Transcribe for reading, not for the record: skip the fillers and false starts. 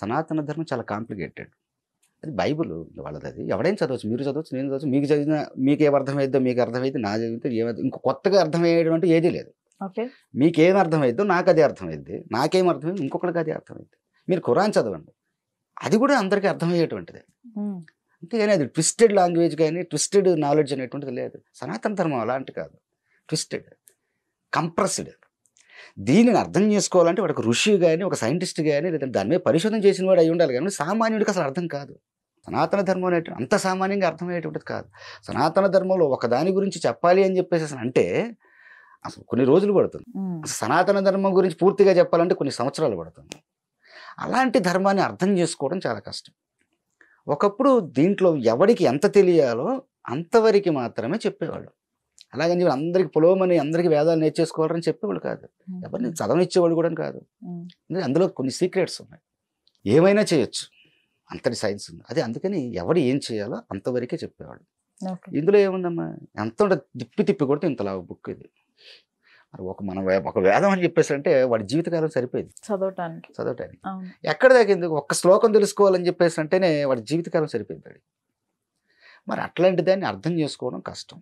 సనాతన ధర్మం చాలా కాంప్లికేటెడ్. అది బైబుల్ వాళ్ళది. అది ఎవడైనా చదవచ్చు. మీరు చదవచ్చు, నేను చదవచ్చు. మీకు చదివిన మీకేం అర్థమైద్దో మీకు అర్థమైద్ది. నా చదివితే ఏమైద్ది. ఇంకో కొత్తగా అర్థమయ్యేయడం అంటూ ఏదీ లేదు. ఓకే. మీకేం అర్థమైద్దో నాకు అదే అర్థమైద్ది. నాకేం అర్థమైంది ఇంకొకరికి అదే అర్థమైద్ది. మీరు ఖురాన్ చదవండి. అది కూడా అందరికీ అర్థమయ్యేటువంటిదే. అంతేగాని అది ట్విస్టెడ్ లాంగ్వేజ్ కానీ ట్విస్టెడ్ నాలెడ్జ్ అనేటువంటిది లేదు. సనాతన ధర్మం అలాంటి కాదు. Twisted, compressed. దీనిని అర్థం చేసుకోవాలంటే వాడికి ఋషి కానీ ఒక సైంటిస్ట్ కానీ లేదంటే దాని మీద పరిశోధన చేసిన వాడు అయి ఉండాలి కానీ సామాన్యుడికి అసలు అర్థం కాదు. సనాతన ధర్మం అనేటువంటి అంత సామాన్యంగా అర్థమయ్యేటువంటిది కాదు. సనాతన ధర్మంలో ఒక దాని గురించి చెప్పాలి అని చెప్పేసి అంటే అసలు కొన్ని రోజులు పడుతుంది. సనాతన ధర్మం గురించి పూర్తిగా చెప్పాలంటే కొన్ని సంవత్సరాలు పడుతుంది. అలాంటి ధర్మాన్ని అర్థం చేసుకోవడం చాలా కష్టం. ఒకప్పుడు దీంట్లో ఎవరికి ఎంత తెలియాలో అంతవరకు మాత్రమే చెప్పేవాళ్ళు. అలాగని చెప్పి అందరికి పొలవమని అందరికీ వేదాలు నేర్చేసుకోవాలని చెప్పేవాళ్ళు కాదు. ఎవరిని చదవనిచ్చేవాళ్ళు కూడా కాదు. అందులో కొన్ని సీక్రెట్స్ ఉన్నాయి. ఏమైనా చేయొచ్చు, అంతటి సైన్స్ ఉంది. అదే అందుకని ఎవడు ఏం చేయాలో అంతవరకే చెప్పేవాళ్ళు. ఇందులో ఏముందమ్మా, ఎంత తిప్పి తిప్పి కొడితే ఇంతలా బుక్ ఇది. మరి ఒక వేదం అని చెప్పేసి అంటే వాడి జీవితకాలం సరిపోయింది చదవటానికి. ఎక్కడ దాకా ఎందుకు ఒక్క శ్లోకం తెలుసుకోవాలని చెప్పేసి అంటేనే వాడి జీవితకాలం సరిపోయింది. మరి అట్లాంటి దాన్ని అర్థం చేసుకోవడం కష్టం.